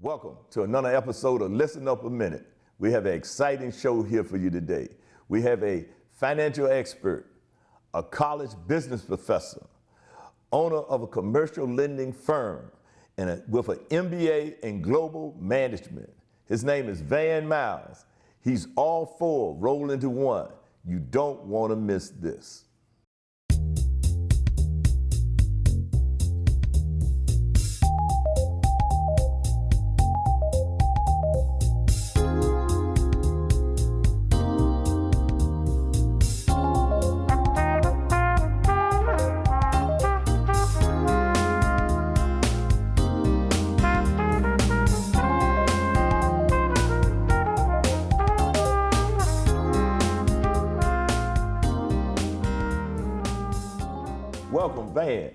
Welcome to another episode of Listen Up a Minute. We have an exciting show here for you today. We have a financial expert, a college business professor, owner of a commercial lending firm, and with an MBA in global management. His name is Van Miles. He's all four rolled into one. You don't want to miss this. Welcome, Van.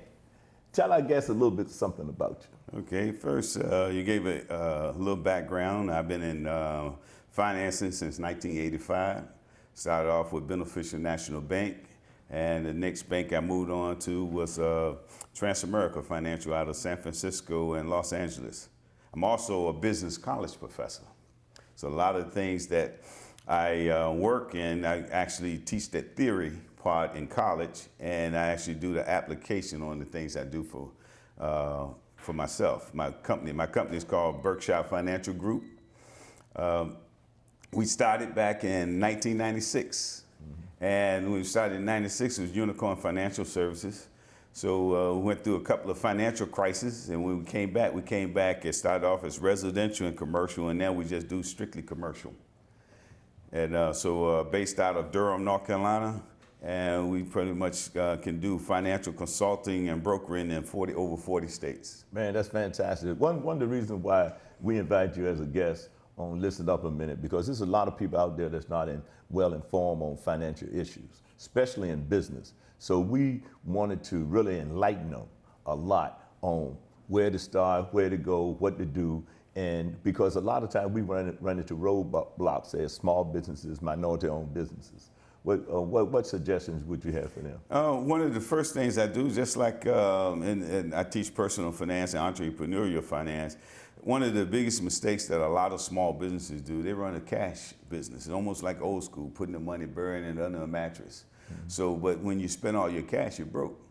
Tell our guests a little bit something about you. Okay, first, you gave a little background. I've been in financing since 1985. Started off with Beneficial National Bank, and the next bank I moved on to was Transamerica Financial out of San Francisco and Los Angeles. I'm also a business college professor. So a lot of the things that I work in, I actually teach that theory part in college, and I actually do the application on the things I do for myself. My company is called Berkshire Financial Group. We started back in 1996, and when we started in 96, it was Unicorn Financial Services. So we went through a couple of financial crises, and when we came back, it started off as residential and commercial, and now we just do strictly commercial. And so based out of Durham, North Carolina, and we pretty much can do financial consulting and brokering in over 40 states. Man, that's fantastic. One of the reasons why we invite you as a guest on Listen Up a Minute, because there's a lot of people out there that's not well informed on financial issues, especially in business. So we wanted to really enlighten them a lot on where to start, where to go, what to do. And because a lot of times we run into roadblocks as small businesses, minority-owned businesses. What suggestions would you have for them? One of the first things I do, just like and I teach personal finance and entrepreneurial finance, one of the biggest mistakes that a lot of small businesses do, they run a cash business. It's almost like old school, putting the money, burying it under a mattress. Mm-hmm. So, but when you spend all your cash, you're broke.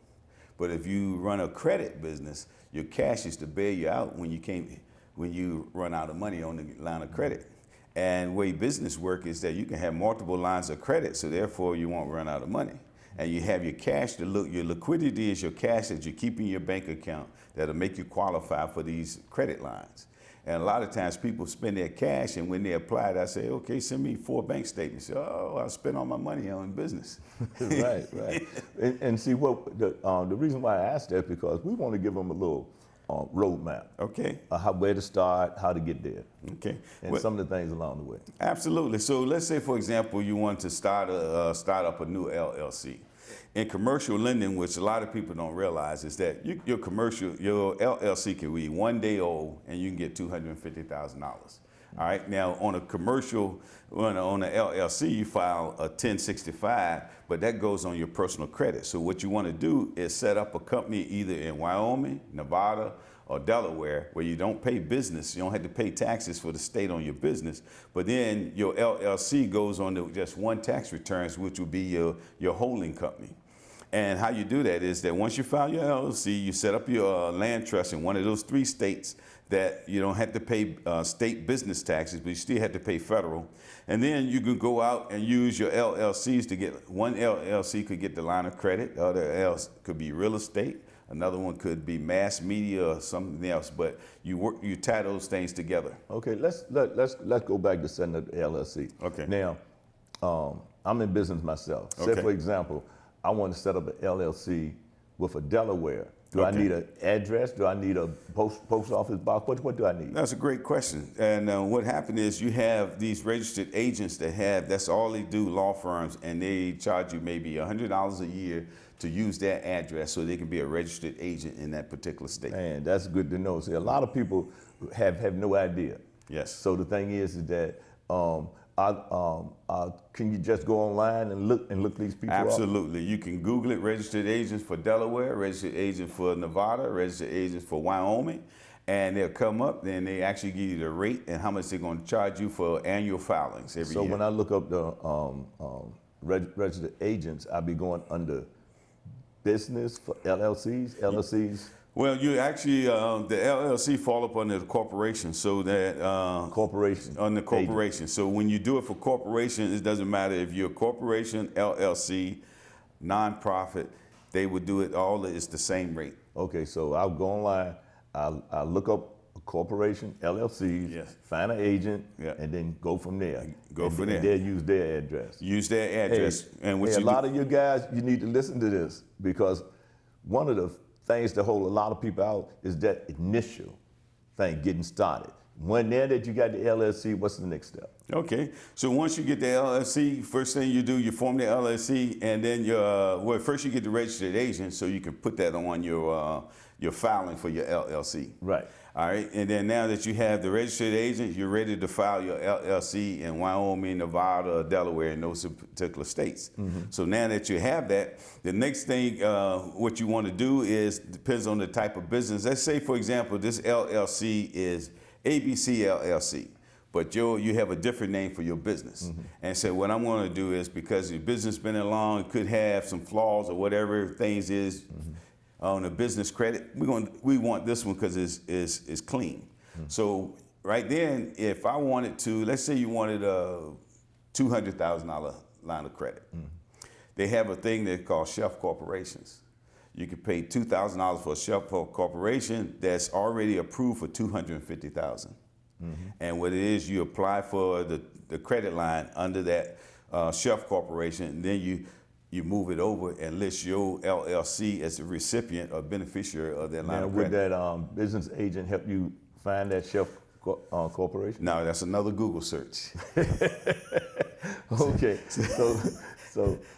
But if you run a credit business, your cash is to bail you out when you run out of money on the line of credit. And the way business work is that you can have multiple lines of credit, so therefore you won't run out of money. And you have your cash to look, your liquidity is your cash that you keep in your bank account that'll make you qualify for these credit lines. And a lot of times people spend their cash, and when they apply it, I say, okay, send me 4 bank statements. Oh, I spent all my money on business. Right. And see, what the reason why I asked that is because we want to give them a little roadmap. Okay. Where to start, how to get there. Okay. And some of the things along the way. Absolutely. So let's say, for example, you want to start up a new LLC. In commercial lending, which a lot of people don't realize, is that your LLC can be 1 day old and you can get $250,000. All right. Now, on a commercial, on a LLC, you file a 1065, but that goes on your personal credit. So what you want to do is set up a company either in Wyoming, Nevada, or Delaware, where you don't pay business. You don't have to pay taxes for the state on your business. But then your LLC goes on to just one tax returns, which will be your holding company. And how you do that is that once you file your LLC, you set up your land trust in one of those 3 states that you don't have to pay state business taxes, but you still have to pay federal. And then you can go out and use your LLCs to get, one LLC could get the line of credit, the other else could be real estate, another one could be mass media or something else, but you tie those things together. Okay, let's go back to setting up the LLC. Okay. Now, I'm in business myself. Okay. Say, for example, I want to set up an LLC with a Delaware. Do I need an address? Do I need a post office box? What do I need? That's a great question. And what happened is you have these registered agents that's all they do, law firms, and they charge you maybe $100 a year to use their address so they can be a registered agent in that particular state. Man, that's good to know. See, a lot of people have no idea. Yes. So the thing is that can you just go online and look these people up? Absolutely. You can Google it, registered agents for Delaware, registered agent for Nevada, registered agents for Wyoming, and they'll come up, then they actually give you the rate and how much they're going to charge you for annual filings every year. So when I look up the registered agents, I'll be going under business for LLCs. Well, you actually, the LLC fall up under the corporation, so that Corporation. under corporation. So when you do it for corporation, it doesn't matter if you're a corporation, LLC, nonprofit, they would do it all. It's the same rate. Okay, so I'll go online, I'll look up a corporation, LLCs, Yes. find an agent, Yeah. and then go from there. Go from and there. they'll use their address. Use their address, and what Hey, you a lot of you guys, you need to listen to this, because one of the things that hold a lot of people out is that initial thing, getting started. When there that you got the LLC, what's the next step? Okay, so once you get the LLC, first thing you do, you form the LLC, and then first you get the registered agent, so you can put that on your filing for your LLC. Right. All right, and then now that you have the registered agent, you're ready to file your LLC in Wyoming, Nevada, Delaware, in those particular states. So now that you have that, the next thing what you want to do is, depends on the type of business. Let's say, for example, this LLC is ABC LLC, but you have a different name for your business. And so what I'm going to do is, because your business been along, it could have some flaws or whatever things is on the business credit. We want this one because it's clean. So right then, if I wanted to, let's say you wanted a $200,000 line of credit. They have a thing they call shelf corporations. You can pay $2,000 for a shelf corporation that's already approved for $250,000. And what it is, you apply for the credit line under that shelf corporation, and then you move it over and list your LLC as a recipient or beneficiary of that line Now, of would credit. that business agent help you find that shelf corporation? No, that's another Google search. Okay,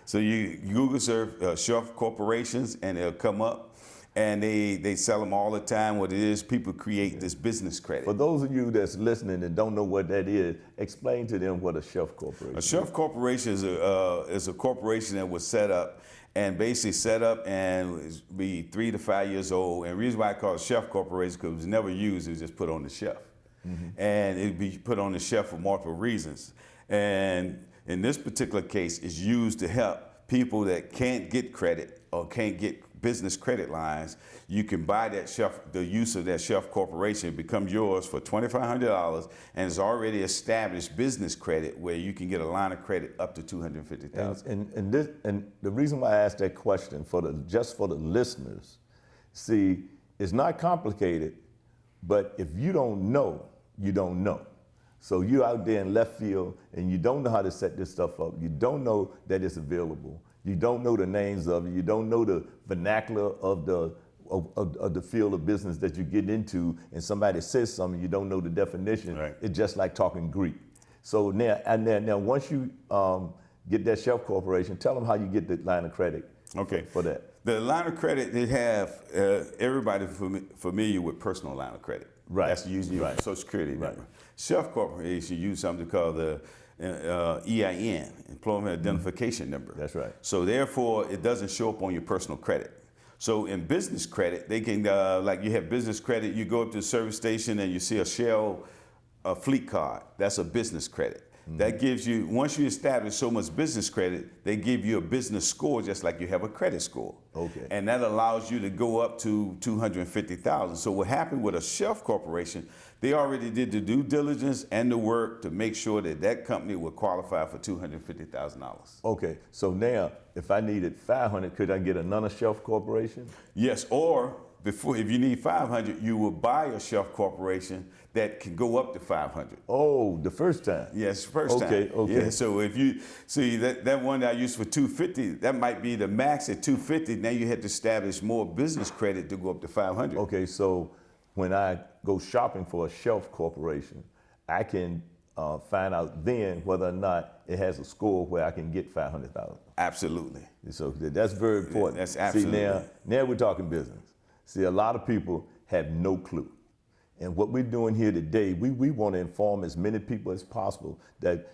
So you Google search shelf corporations, and it'll come up. And they sell them all the time. What it is, people create this business credit. for those of you that's listening and don't know what that is, explain to them what a shelf corporation A is. shelf corporation is a corporation that was set up and basically set up and be 3 to 5 years old. And the reason why I call it shelf corporation because it was never used, it was just put on the shelf. And it'd be put on the shelf for multiple reasons. And in this particular case, it's used to help people that can't get credit or can't get business credit lines. You can buy that shelf, the use of that shelf corporation becomes yours for $2,500, and it's already established business credit where you can get a line of credit up to $250,000. And the reason why I asked that question just for the listeners, see, it's not complicated, but if you don't know, you don't know. So you're out there in left field and you don't know how to set this stuff up. You don't know that it's available. You don't know the names of it. You don't know the vernacular of the field of business that you get into, and somebody says something, you don't know the definition. Right. It's just like talking Greek. So now once you get that shelf corporation, tell them how you get the line of credit. Okay. For that. The line of credit, they have everybody familiar with personal line of credit. Right. That's usually your Social Security number. Shelf corporation use something called the EIN, Employment Identification Number. That's right. So therefore, it doesn't show up on your personal credit. So in business credit, they can, like you have business credit, you go up to the service station and you see a Shell fleet card. That's a business credit. That gives you, once you establish so much business credit, they give you a business score just like you have a credit score. Okay. And that allows you to go up to $250,000. So what happened with a shelf corporation, they already did the due diligence and the work to make sure that that company would qualify for $250,000. Okay, so now if I needed 500, could I get another shelf corporation? Yes, or if you need 500, you will buy a shelf corporation that can go up to 500. Oh, the first time. Yes, first time. Okay. Yeah, so if you see that one that I used for 250, that might be the max at 250. Now you had to establish more business credit to go up to 500. Okay, so when I go shopping for a shelf corporation, I can find out then whether or not it has a score where I can get 500,000. Absolutely. So that's very important. That's absolutely. See, now we're talking business. See, a lot of people have no clue. And what we're doing here today, we want to inform as many people as possible that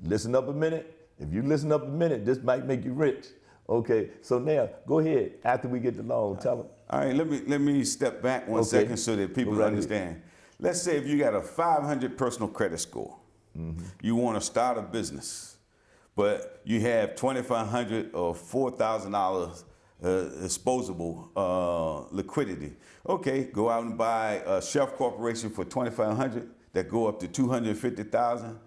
listen up a minute. If you listen up a minute, this might make you rich. Okay, so now go ahead. After we get the loan, tell them. All right, let me step back one second so that people understand. Let's say if you got a 500 personal credit score, you want to start a business, but you have $2,500 or $4,000 disposable liquidity. Okay, go out and buy a Shelf Corporation for $2,500 that go up to $250,000.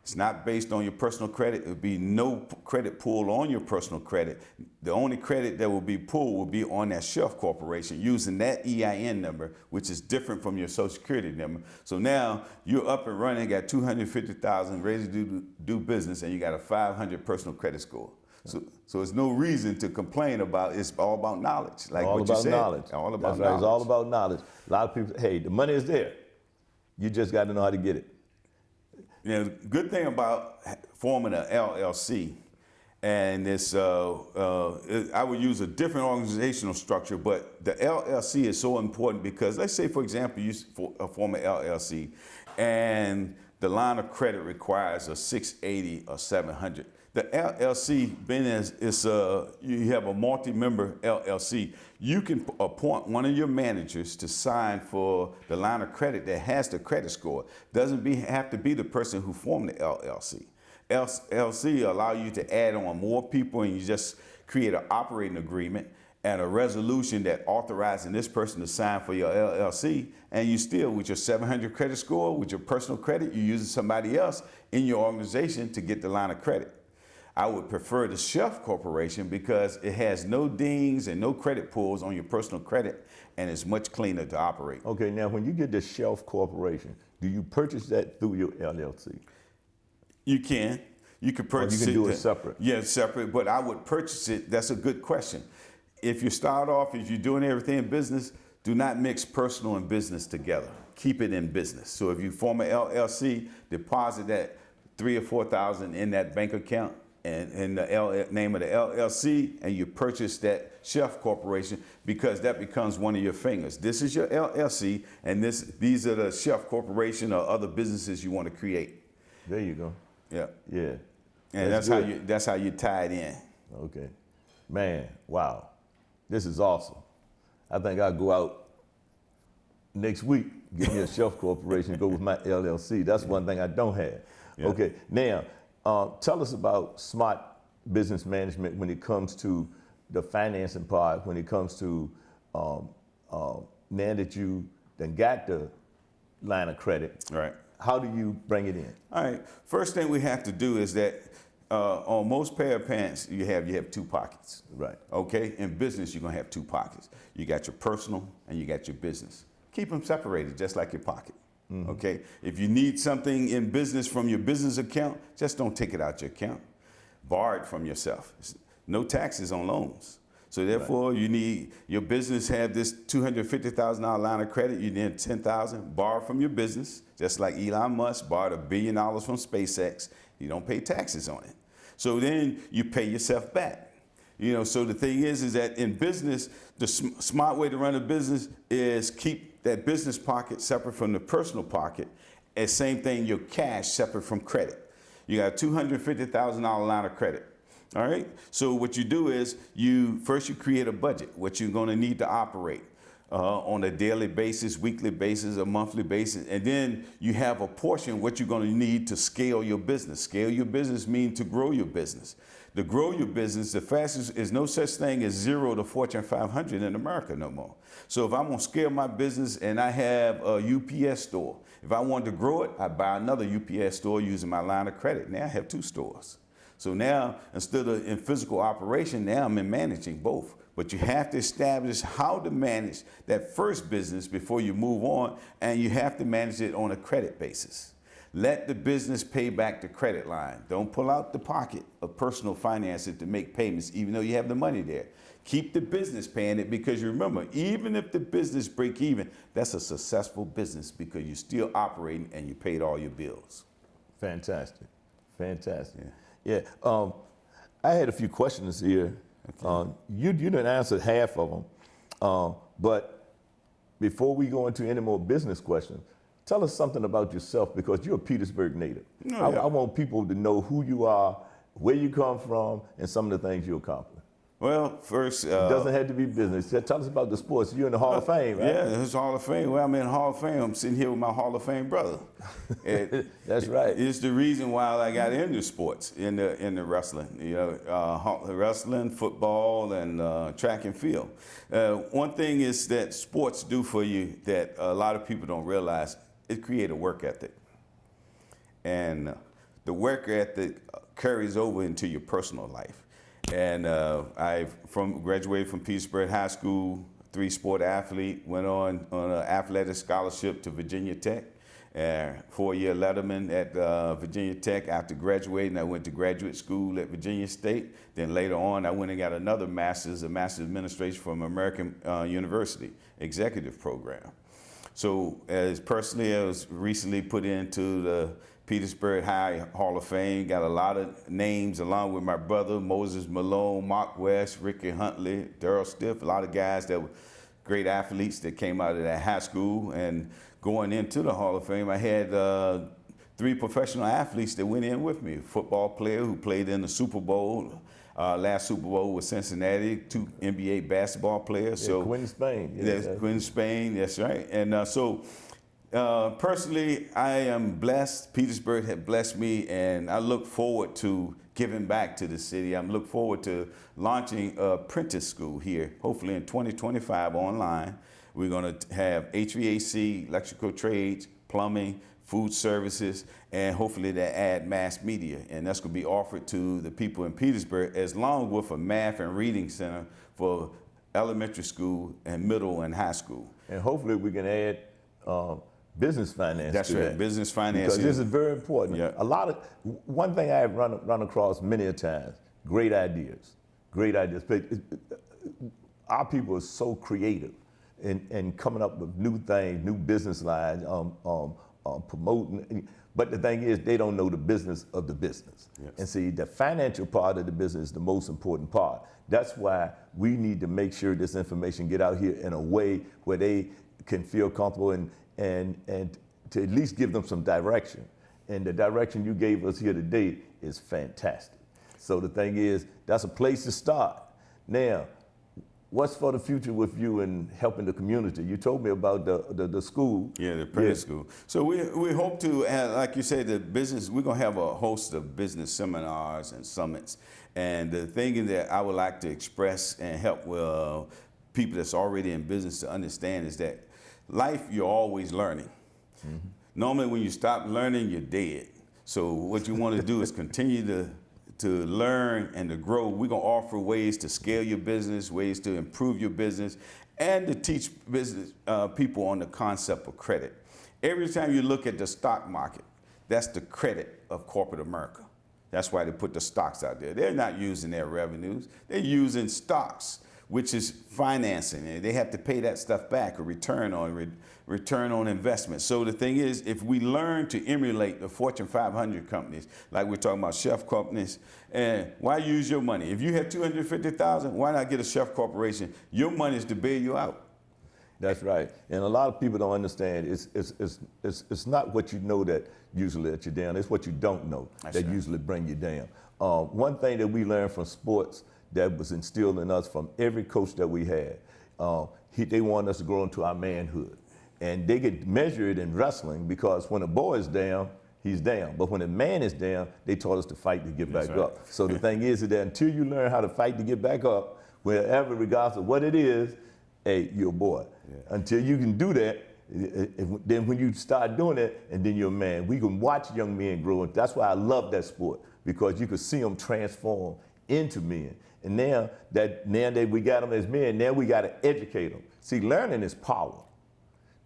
It's not based on your personal credit. It would be no credit pull on your personal credit. The only credit that will be pulled will be on that Shelf Corporation using that EIN number, which is different from your Social Security number. So now you're up and running, got $250,000, ready to do business, and you got a 500 personal credit score. So there's no reason to complain about. It's all about knowledge, like what you said. Knowledge. All about That's knowledge. Right. It's all about knowledge. A lot of people, hey, the money is there. You just got to know how to get it. Now, the good thing about forming an LLC, and this, I would use a different organizational structure, but the LLC is so important because let's say, for example, you form an LLC, and the line of credit requires a 680 or 700. The LLC, being as you have a multi-member LLC, you can appoint one of your managers to sign for the line of credit that has the credit score. Doesn't have to be the person who formed the LLC. LLC allow you to add on more people, and you just create an operating agreement and a resolution that authorizing this person to sign for your LLC, and you still, with your 700 credit score, with your personal credit, you're using somebody else in your organization to get the line of credit. I would prefer the Shelf Corporation because it has no dings and no credit pulls on your personal credit, and it's much cleaner to operate. Okay, now when you get the Shelf Corporation, do you purchase that through your LLC? You can. You could purchase it. You can do it separate. Yeah, separate, but I would purchase it. That's a good question. If you start off, if you're doing everything in business, do not mix personal and business together. Keep it in business. So if you form an LLC, deposit that $3,000 or $4,000 in that bank account, and in the name of the LLC, and you purchase that Shelf Corporation because that becomes one of your fingers. This is your LLC, and these are the Shelf Corporation or other businesses you want to create. There you go. Yeah. Yeah. And that's how you tie it in. Okay. Man, wow. This is awesome. I think I'll go out next week, get me a Shelf Corporation, go with my LLC. That's one thing I don't have. Yeah. Okay. Now, tell us about smart business management when it comes to the financing part, when it comes to now that you then got the line of credit. Right. How do you bring it in? All right. First thing we have to do is that on most pair of pants you have two pockets. Right. Okay. In business, you're gonna have two pockets. You got your personal and you got your business. Keep them separated, just like your pocket. Mm-hmm. Okay. If you need something in business from your business account, just don't take it out your account. Borrow it from yourself. No taxes on loans. So therefore, right. You need your business have this $250,000 line of credit. You need $10,000. Borrow from your business, just like Elon Musk borrowed $1 billion from SpaceX. You don't pay taxes on it. So then you pay yourself back. You know. So the thing is that in business, the smart way to run a business is keep that business pocket separate from the personal pocket, and same thing, your cash separate from credit. You got a $250,000 line of credit. All right. So what you do is you create a budget, what you're going to need to operate on a daily basis, weekly basis, a monthly basis, and then you have a portion what you're going to need to scale your business. Scale your business means to grow your business. To grow your business, the fastest is no such thing as 0 to Fortune 500 in America no more. So if I'm going to scale my business and I have a UPS store, if I want to grow it, I buy another UPS store using my line of credit. Now I have 2 stores. So now, instead of in physical operation, now I'm in managing both. But you have to establish how to manage that first business before you move on, and you have to manage it on a credit basis. Let the business pay back the credit line. Don't pull out the pocket of personal finances to make payments, even though you have the money there. Keep the business paying it, because you remember, even if the business break even, that's a successful business because you're still operating and you paid all your bills. Fantastic. Fantastic. Yeah. I had a few questions here. Okay. You didn't answer half of them, but before we go into any more business questions, tell us something about yourself, because you're a Petersburg native. Oh, yeah. I want people to know who you are, where you come from, and some of the things you accomplished. Well, first, It doesn't have to be business. Tell us about the sports. You're in the Hall of Fame, right? Yeah, it's Hall of Fame. Well, I'm in Hall of Fame. I'm sitting here with my Hall of Fame brother. That's right. It's the reason why I got into sports, in the wrestling. Wrestling, football, and track and field. One thing is that sports do for you that a lot of people don't realize. It creates a work ethic, and the work ethic carries over into your personal life. And I graduated from Petersburg High School, 3-sport athlete, went on an athletic scholarship to Virginia Tech, 4-year letterman at Virginia Tech. After graduating, I went to graduate school at Virginia State. Then later on, I went and got another master's, a master's of administration from American University, executive program. So as personally, I was recently put into the Petersburg High Hall of Fame. Got a lot of names along with my brother, Moses Malone, Mark West, Ricky Huntley, Darryl Stiff, a lot of guys that were great athletes that came out of that high school. And going into the Hall of Fame, I had 3 professional athletes that went in with me. A football player who played in the Super Bowl, last Super Bowl with Cincinnati, 2 NBA basketball players. Yeah, So Quinn Spain. Yeah, that's Quinn Spain, that's right. And personally, I am blessed. Petersburg had blessed me, and I look forward to giving back to the city. I'm look forward to launching a apprentice school here, hopefully in 2025 online. We're going to have HVAC, electrical trades, plumbing, food services, and hopefully to add mass media. And that's going to be offered to the people in Petersburg, as long with a math and reading center for elementary school and middle and high school. And hopefully we can add business finance. That's to right, that. business finance. Because this is very important. Yeah. One thing I have run across many a times, great ideas. But our people are so creative in coming up with new things, new business lines, promoting. But the thing is, they don't know the business of the business. Yes. And see, the financial part of the business is the most important part. That's why we need to make sure this information get out here in a way where they can feel comfortable and to at least give them some direction. And the direction you gave us here today is fantastic. So the thing is, that's a place to start. Now, what's for the future with you in helping the community? You told me about the school. Yeah, the apprentice school. So we hope to have, like you said, the business, we're going to have a host of business seminars and summits. And the thing that I would like to express and help people that's already in business to understand is that life, you're always learning. Mm-hmm. Normally when you stop learning, you're dead. So what you want to do is continue to learn and to grow. We're going to offer ways to scale your business, ways to improve your business, and to teach business people on the concept of credit. Every time you look at the stock market, that's the credit of corporate America. That's why they put the stocks out there. They're not using their revenues. They're using stocks, which is financing, and they have to pay that stuff back, a return on investment. So the thing is, if we learn to emulate the Fortune 500 companies, like we're talking about chef companies, and why use your money? If you have $250,000, why not get a chef corporation? Your money is to bail you out. That's right. And a lot of people don't understand. It's not what you know that usually lets you down. It's what you don't know that usually bring you down. One thing that we learned from sports that was instilled in us from every coach that we had, they wanted us to grow into our manhood. And they get measured in wrestling because when a boy is down, he's down. But when a man is down, they taught us to fight to get back up. So the thing is that until you learn how to fight to get back up, wherever, regardless of what it is, hey, you're a boy. Yeah. Until you can do that, then when you start doing it, and then you're a man. We can watch young men grow. That's why I love that sport, because you can see them transform into men. And now that we got them as men, now we got to educate them. See, learning is power.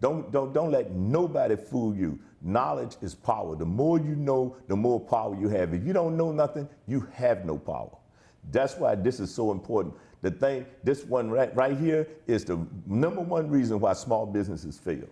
Don't let nobody fool you. Knowledge is power. The more you know, the more power you have. If you don't know nothing, you have no power. That's why this is so important. This one right here is the number one reason why small businesses fail.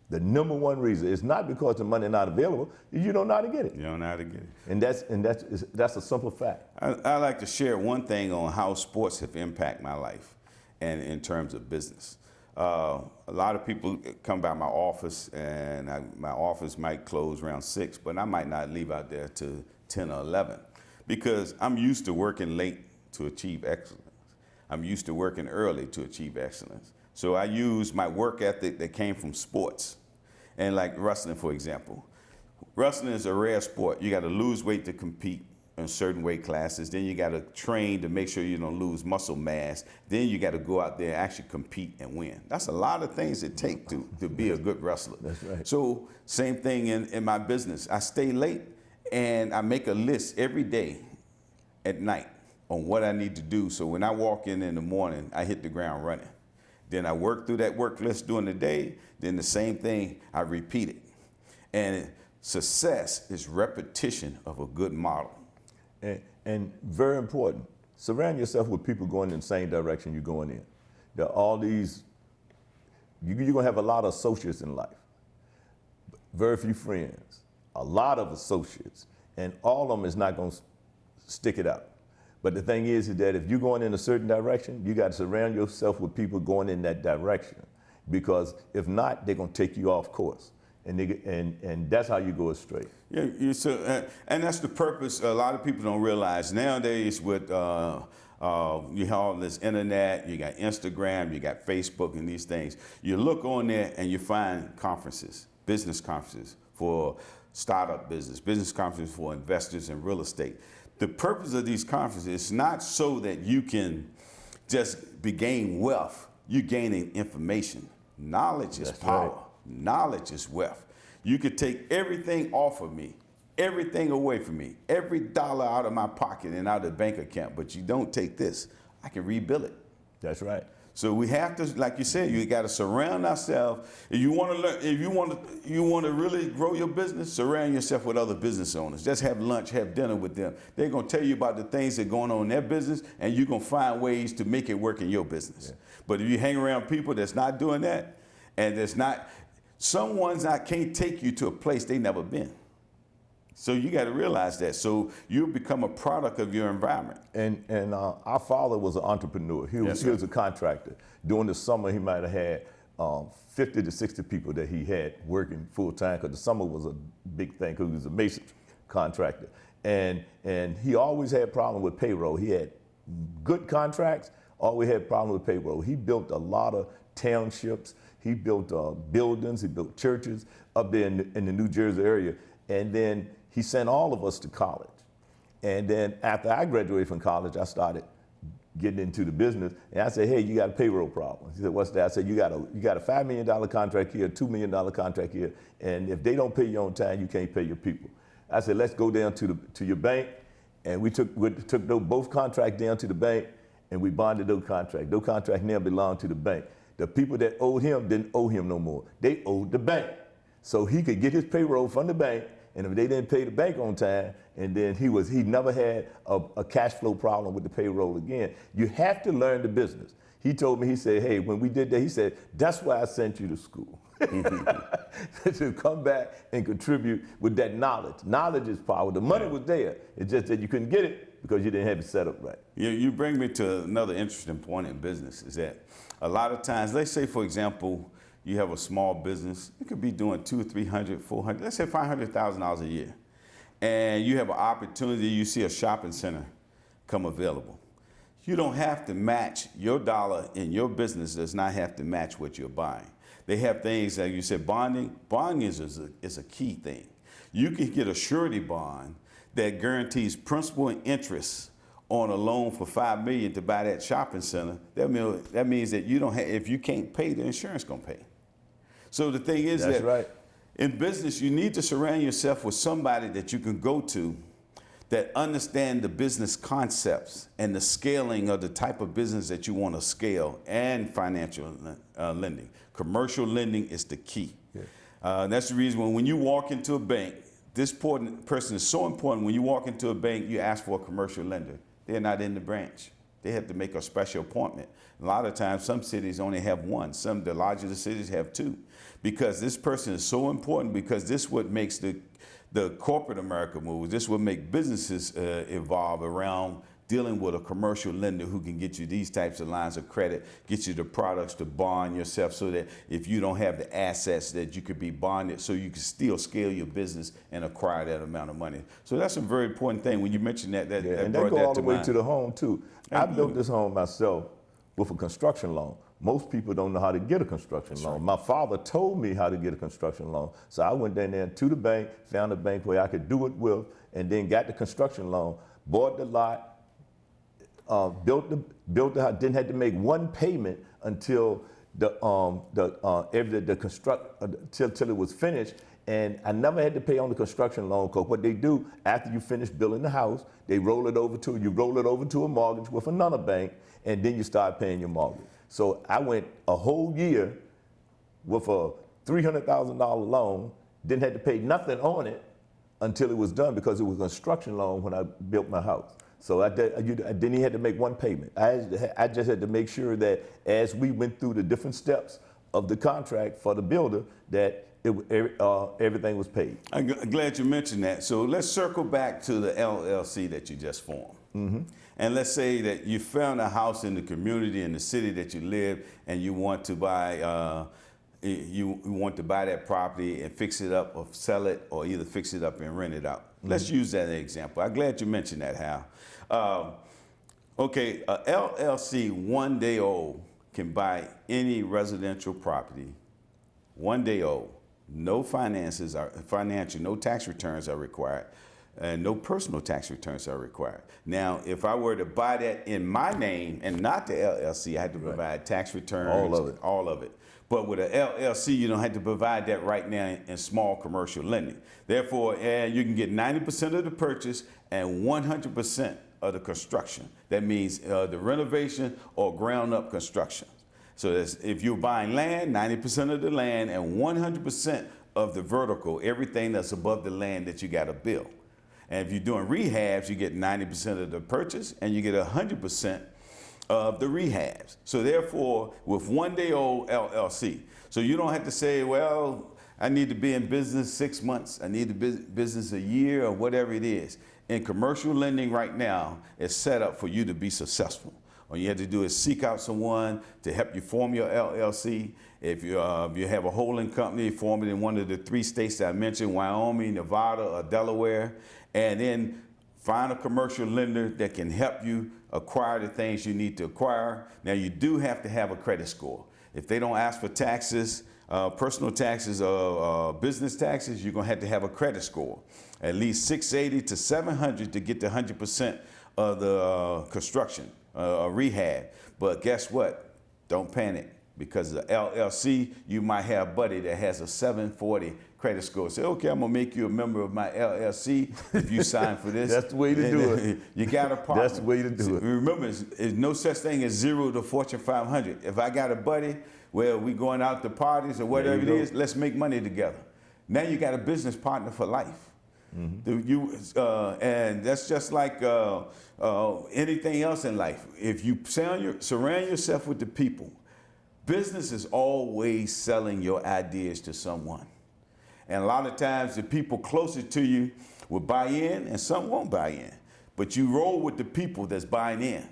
The number one reason. It's not because the money not available. You don't know how to get it. You don't know how to get it. And that's a simple fact. I like to share one thing on how sports have impacted my life, and in terms of business. A lot of people come by my office, and my office might close around 6, but I might not leave out there till 10 or 11, because I'm used to working late to achieve excellence. I'm used to working early to achieve excellence. So I use my work ethic that came from sports. And like wrestling, for example. Wrestling is a rare sport. You got to lose weight to compete in certain weight classes. Then you got to train to make sure you don't lose muscle mass. Then you got to go out there and actually compete and win. That's a lot of things it takes to be a good wrestler. That's right. So same thing in my business. I stay late and I make a list every day at night on what I need to do. So when I walk in the morning, I hit the ground running. Then I work through that work list during the day. Then the same thing, I repeat it. And success is repetition of a good model. And very important, surround yourself with people going in the same direction you're going in. There are all these, you're going to have a lot of associates in life, very few friends, a lot of associates, and all of them is not going to stick it out. But the thing is that if you're going in a certain direction, you got to surround yourself with people going in that direction, because if not, they're going to take you off course. And that's how you go astray. Yeah, and that's the purpose. A lot of people don't realize nowadays with you have all this internet, you got Instagram, you got Facebook, and these things. You look on there and you find conferences, business conferences for startup business conferences for investors in real estate. The purpose of these conferences is not so that you can just gain wealth. You're gaining information. Knowledge is power. Right. Knowledge is wealth. You could take everything off of me, everything away from me, every dollar out of my pocket and out of the bank account, but you don't take this. I can rebuild it. That's right. So we have to, like you said, you got to surround ourselves. If you want to learn, if you want to really grow your business, surround yourself with other business owners. Just have lunch, have dinner with them. They're going to tell you about the things that are going on in their business, and you're going to find ways to make it work in your business. Yeah. But if you hang around people that's not doing that, and that's not, someone's not can't take you to a place they never been. So you got to realize that. So you become a product of your environment. And our father was an entrepreneur. He was a contractor. During the summer, he might have had 50 to 60 people that he had working full time, because the summer was a big thing, because he was a mason contractor. And he always had problems with payroll. He had good contracts, always had problems with payroll. He built a lot of townships. He built buildings. He built churches up there in the New Jersey area. And then he sent all of us to college. And then after I graduated from college, I started getting into the business. And I said, hey, you got a payroll problem. He said, what's that? I said, you got a $5 million contract here, $2 million contract here. And if they don't pay you on time, you can't pay your people. I said, let's go down to your bank. And we took both contracts down to the bank, and we bonded those contracts. Those contracts now belong to the bank. The people that owed him didn't owe him no more. They owed the bank. So he could get his payroll from the bank, and if they didn't pay the bank on time, and then he never had a cash flow problem with the payroll again. You have to learn the business. He told me, he said, hey, when we did that, he said, that's why I sent you to school. To come back and contribute with that knowledge. Knowledge is power. The money was there. It's just that you couldn't get it because you didn't have it set up right. You bring me to another interesting point in business, is that a lot of times, let's say, for example, you have a small business. You could be doing $200,000, $300,000, $400,000, let's say $500,000 a year. And you have an opportunity, you see a shopping center come available. You don't have to match your dollar in your business, does not have to match what you're buying. They have things like you said, bonding. Bonding is a key thing. You can get a surety bond that guarantees principal and interest on a loan for $5 million to buy that shopping center. That means that you don't have, if you can't pay, the insurance gonna pay. So the thing is That's that right. In business, you need to surround yourself with somebody that you can go to that understand the business concepts and the scaling of the type of business that you want to scale, and financial lending. Commercial lending is the key. Yeah. That's the reason when you walk into a bank, this person is so important. When you walk into a bank, you ask for a commercial lender. They're not in the branch. They have to make a special appointment. A lot of times, some cities only have one. The larger cities have two. Because this person is so important, because this is what makes the corporate America move. This will make businesses evolve around dealing with a commercial lender who can get you these types of lines of credit, get you the products to bond yourself, so that if you don't have the assets, that you could be bonded, so you can still scale your business and acquire that amount of money. So that's a very important thing. When you mentioned that and that go all the way to the home too. I built this home myself with a construction loan. Most people don't know how to get a construction loan. right. My father told me how to get a construction loan. So I went down there to the bank, found a bank where I could do it with, and then got the construction loan, bought the lot, built the house, didn't have to make one payment until till it was finished. And I never had to pay on the construction loan, because what they do after you finish building the house, they roll it over to a mortgage with another bank, and then you start paying your mortgage. So I went a whole year with a $300,000 loan, didn't have to pay nothing on it until it was done, because it was a construction loan when I built my house. So I didn't even have to make one payment. I just had to make sure that as we went through the different steps of the contract for the builder, that everything was paid. I'm glad you mentioned that. So let's circle back to the LLC that you just formed. Mm-hmm. And let's say that you found a house in the community, in the city that you live, and you want to buy that property and fix it up or sell it, or either fix it up and rent it out. Mm-hmm. Let's use that as an example. I'm glad you mentioned that, Hal. Okay, a LLC 1 day old can buy any residential property 1 day old. No no tax returns are required, and no personal tax returns are required. Now, if I were to buy that in my name and not the LLC, I had to provide tax returns. All of it. But with an LLC, you don't have to provide that right now in small commercial lending. Therefore, you can get 90% of the purchase and 100% of the construction. That means the renovation or ground up construction. So if you're buying land, 90% of the land and 100% of the vertical, everything that's above the land that you got to build. And if you're doing rehabs, you get 90% of the purchase and you get 100% of the rehabs. So therefore, with 1 day old LLC, so you don't have to say, well, I need to be in business 6 months, I need to be in business a year, or whatever it is. In commercial lending right now, it's set up for you to be successful. All you have to do is seek out someone to help you form your LLC. If you have a holding company, form it in one of the 3 states that I mentioned, Wyoming, Nevada, or Delaware, and then find a commercial lender that can help you acquire the things you need to acquire. Now, you do have to have a credit score. If they don't ask for taxes, personal taxes or business taxes, you're going to have a credit score, at least 680 to 700 to get to 100% of the construction. Rehab. But guess what? Don't panic, because the LLC, you might have a buddy that has a 740 credit score. Say, okay, I'm gonna make you a member of my LLC if you sign for this. That's the way to do it. You got a partner. That's the way to do it. Remember, there's no such thing as zero to Fortune 500. If I got a buddy, well, we going out to parties or whatever it is, let's make money together. Now you got a business partner for life. Mm-hmm. And that's just like anything else in life. If you surround yourself with the people, business is always selling your ideas to someone. And a lot of times the people closest to you will buy in and some won't buy in. But you roll with the people that's buying in.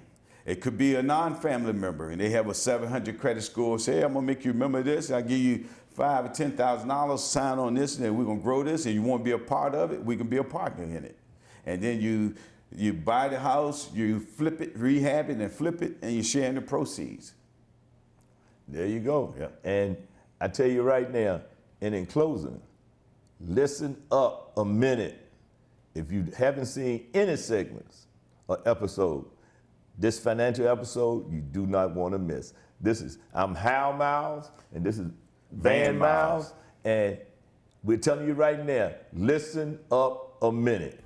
It could be a non-family member and they have a 700 credit score. Say, hey, I'm gonna make you remember this. I'll give you $5,000 or $10,000, sign on this, and then we're gonna grow this, and you want to be a part of it, we can be a partner in it. And then you buy the house, you flip it, rehab it, and flip it, and you share in the proceeds. There you go. Yeah. And I tell you right now, and in closing, listen up a minute. If you haven't seen any segments or episode, this financial episode, you do not want to miss. I'm Hal Miles, and this is Van Miles, and we're telling you right now, listen up a minute.